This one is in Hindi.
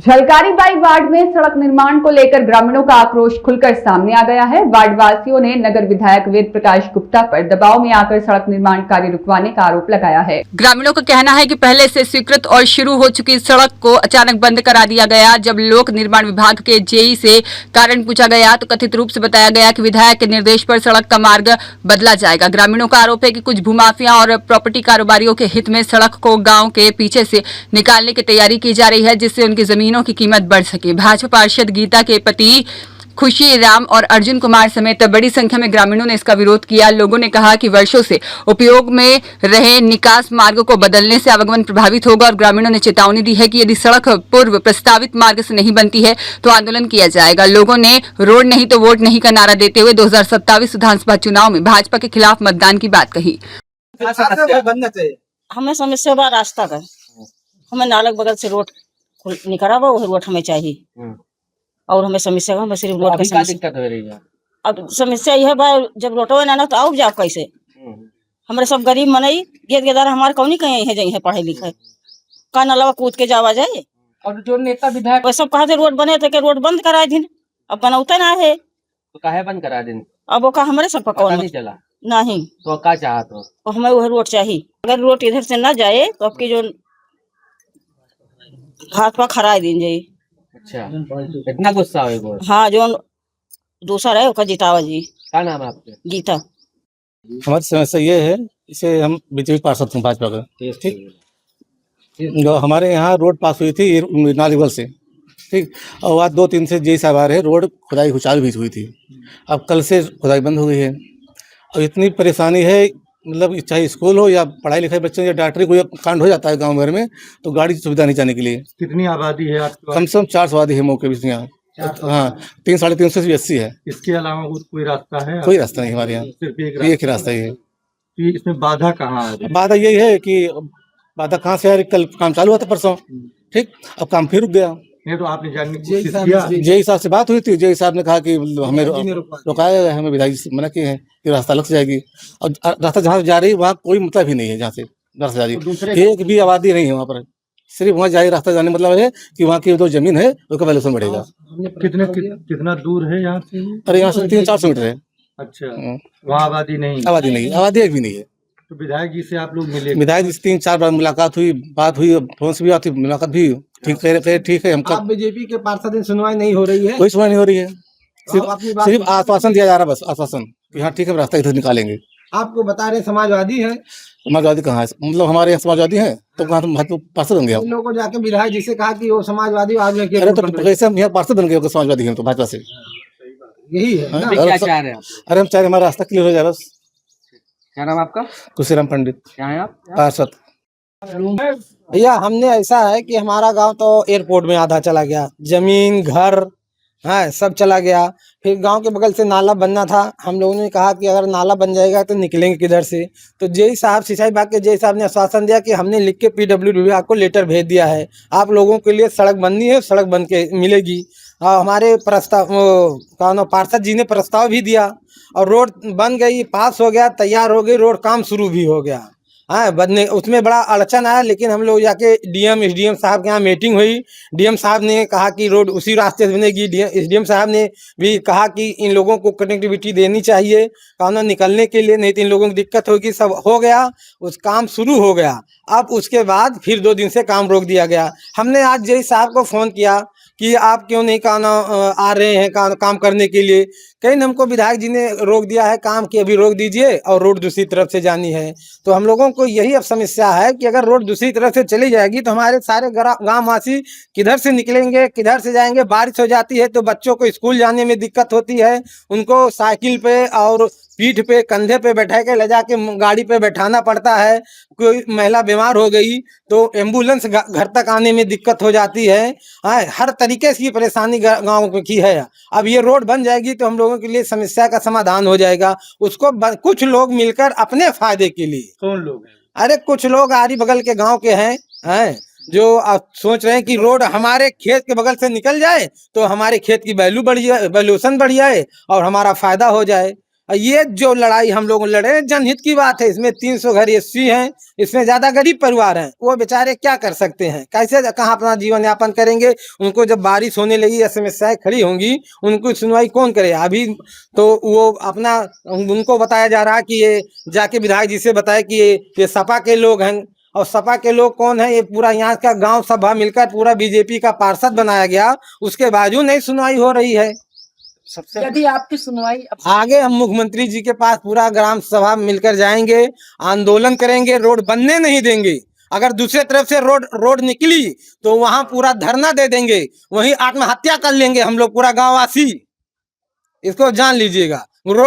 झलकारीबाई वार्ड में सड़क निर्माण को लेकर ग्रामीणों का आक्रोश खुलकर सामने आ गया है। वार्ड वासियों ने नगर विधायक वेद प्रकाश गुप्ता पर दबाव में आकर सड़क निर्माण कार्य रुकवाने का आरोप लगाया है। ग्रामीणों का कहना है कि पहले से स्वीकृत और शुरू हो चुकी सड़क को अचानक बंद करा दिया गया। जब लोक निर्माण विभाग के जेई से कारण पूछा गया तो कथित रूप से बताया गया कि विधायक के निर्देश पर सड़क का मार्ग बदला जाएगा। ग्रामीणों का आरोप है कि कुछ भूमाफिया और प्रॉपर्टी कारोबारियों के हित में सड़क को गाँव के पीछे से निकालने की तैयारी की जा रही है, जिससे उनकी जमीनों की कीमत बढ़ सके। भाजपा पार्षद गीता के पति खुशी राम और अर्जुन कुमार समेत बड़ी संख्या में ग्रामीणों ने इसका विरोध किया। लोगों ने कहा कि वर्षों से उपयोग में रहे निकास मार्ग को बदलने से आवागमन प्रभावित होगा और ग्रामीणों ने चेतावनी दी है कि यदि सड़क पूर्व प्रस्तावित मार्ग से नहीं बनती है तो आंदोलन किया जाएगा। लोगों ने रोड नहीं तो वोट नहीं का नारा देते हुए 2027 विधानसभा चुनाव में भाजपा के खिलाफ मतदान की बात कही। हमें समस्या बा रास्ता का, हमें नालक बगल से रोड निकला वो रोड हमें चाहिए और हमें समस्या हमें सिर्फ रोड का दिक्कत हो रही है। अब समस्या यह बा जब रोटवे ना तो आओ जाओ कैसे। हमारे सब गरीब मनई गेद गेदार हमारे कौन कहीं है जाइए पढ़े लिखे का नलवा कूद के जावा जाए। और जो नेता विधायक वो सब कहा रोड बने थे रोड बंद करा दिन, अब बनौते ना है तो काहे बंद करा दिन। अब वो का हमारे सब पता नहीं चला नहीं तो क्या चाहत हो। तो हमें वह रोड चाहिए। अगर रोड इधर से ना जाए तो आपकी जो हाथ पा खराई दिन जाये। अच्छा, इतना गुस्सा हो। हाँ, जो दूसरा है उसका जितावा जी। क्या नाम है आपके? गीता। हमारी समस्या ये है, इसे हम बीजेपी पार्षद हैं भाजपा का, ठीक। हमारे यहाँ रोड पास हुई थी नालीगल से, ठीक। और आज 2 दिन से जे साहब आ रहे, रोड खुदाई चालू भी हुई थी। अब कल से खुदाई बंद हो गई है और इतनी परेशानी है, मतलब चाहे स्कूल हो या पढ़ाई लिखाई बच्चों या डॉक्टरी कोई कांड हो जाता है गांव भर में तो गाड़ी की सुविधा नहीं जाने के लिए। कितनी आबादी है आपके? कम से कम 400 आबादी है मौके भी यहाँ। हाँ, 300-350 से 80 है। इसके अलावा कोई रास्ता है? कोई रास्ता नहीं हमारे यहाँ, सिर्फ एक ही रास्ता ही है। इसमें बाधा कहाँ है? बाधा यही है कि बाधा कहाँ से आ रही, कल काम चालू हुआ था परसों, ठीक। अब काम फिर रुक गया। नहीं तो आपने जानने की कोशिश किया? जेई साहब से बात हुई थी, जेई साहब ने कहा कि हमें रोकाया गया है, हमें विधायक जी मना किए हैं कि रास्ता अलग से जाएगी और रास्ता जहाँ जा रही है वहाँ कोई मतलब ही नहीं है। जहाँ से रास्ता जा रही है एक भी आबादी नहीं है वहाँ पर, सिर्फ वहाँ जा रही रास्ता जाने मतलब है कि वहाँ की जो जमीन है उसका वैल्यूशन बढ़ेगा। कितना दूर है यहाँ से? अरे यहाँ से 300-400 मीटर है। अच्छा, वहाँ आबादी नहीं? आबादी नहीं, आबादी एक भी नहीं है। तो विधायक जी से आप लोग मिले? विधायक जी से 3-4 बार मुलाकात हुई, बात हुई, फोन से भी बात हुई, मुलाकात भी, ठीक कह ठीक है। हम आप बीजेपी के पार्षद सुनवाई नहीं हो रही है? कोई सुनवाई नहीं हो रही है, सिर्फ आश्वासन दिया जा रहा है, बस आश्वासन कि हाँ ठीक है रास्ता इधर निकालेंगे। आपको बता रहे समाजवादी है? समाजवादी कहाँ है, मतलब हमारे यहाँ समाजवादी है तो कहाँ तुम पार्षद बन गया। इन लोगों को जाके विधायक जी से कहा कि वो समाजवादी आदमी के। अरे तो कैसे हम यहाँ पार्षद बन गए समाजवादी हैं तो भाजपा से, यही है ना? क्या चाह रहे हैं? अरे हम चाह रहे हमारा रास्ता क्लियर हो जाए बस। क्या नाम आपका? खुशीराम पंडित। क्या है आप? पार्षद। भैया हमने ऐसा है कि हमारा गांव तो एयरपोर्ट में आधा चला गया, जमीन घर है सब चला गया। फिर गांव के बगल से नाला बनना था, हम लोगों ने कहा कि अगर नाला बन जाएगा तो निकलेंगे किधर से। तो जेई साहब, सिंचाई विभाग के जेई साहब ने आश्वासन दिया कि हमने लिख के PWD विभाग को लेटर भेज दिया है, आप लोगों के लिए सड़क बननी है, सड़क बन के मिलेगी। हमारे प्रस्ताव पार्षद जी ने प्रस्ताव भी दिया और रोड बन गई, पास हो गया, तैयार हो गई रोड, काम शुरू भी हो गया। हाँ, बनने उसमें बड़ा अड़चन आया, लेकिन हम लोग जाके डीएम SDM साहब के यहाँ मीटिंग हुई। डीएम साहब ने कहा कि रोड उसी रास्ते से बनेगी। SDM साहब ने भी कहा कि इन लोगों को कनेक्टिविटी देनी चाहिए कानून निकलने के लिए, नहीं तो इन लोगों की दिक्कत होगी। सब हो गया, उस काम शुरू हो गया। अब उसके बाद फिर 2 दिन से काम रोक दिया गया। हमने आज जेई साहब को फ़ोन किया कि आप क्यों नहीं आ रहे हैं काम करने के लिए। कहीं हमको विधायक जी ने रोक दिया है काम कि अभी रोक दीजिए और रोड दूसरी तरफ से जानी है। तो हम लोगों को यही अब समस्या है कि अगर रोड दूसरी तरफ से चली जाएगी तो हमारे सारे गाँव वासी किधर से निकलेंगे, किधर से जाएंगे। बारिश हो जाती है तो बच्चों को स्कूल जाने में दिक्कत होती है, उनको साइकिल पे और पीठ पे कंधे पे बैठा के ले जाके गाड़ी पे बैठाना पड़ता है। कोई महिला बीमार हो गई तो एम्बुलेंस घर तक आने में दिक्कत हो जाती है। हाँ, हर तरीके की परेशानी गाँव की है। अब ये रोड बन जाएगी तो हम लोगों के लिए समस्या का समाधान हो जाएगा। उसको कुछ लोग मिलकर अपने फायदे के लिए, कौन लोग हैं? अरे कुछ लोग आरी बगल के गाँव के हैं जो आप सोच रहे हैं कि रोड हमारे खेत के बगल से निकल जाए तो हमारे खेत की वैल्यू बढ़ जाए, वैल्यूएशन बढ़ जाए और हमारा फायदा हो जाए। ये जो लड़ाई हम लोग लड़े जनहित की बात है। इसमें 300 घर एससी हैं, इसमें ज्यादा गरीब परिवार हैं। वो बेचारे क्या कर सकते हैं, कैसे कहाँ अपना जीवन यापन करेंगे। उनको जब बारिश होने लगी या समस्याएं खड़ी होंगी, उनको सुनवाई कौन करे। अभी तो वो अपना उनको बताया जा रहा है कि ये जाके विधायक जी से बताए कि ये सपा के लोग हैं। और सपा के लोग कौन है, ये पूरा यहाँ का गांव सभा मिलकर पूरा बीजेपी का पार्षद बनाया गया, उसके बावजूद नहीं सुनवाई हो रही है। यदि आपकी सुनवाई आगे हम मुख्यमंत्री जी के पास पूरा ग्राम सभा मिलकर जाएंगे, आंदोलन करेंगे, रोड बनने नहीं देंगे। अगर दूसरे तरफ से रोड निकली तो वहां पूरा धरना दे देंगे, वहीं आत्महत्या कर लेंगे हम लोग पूरा गांववासी। इसको जान लीजिएगा। रोड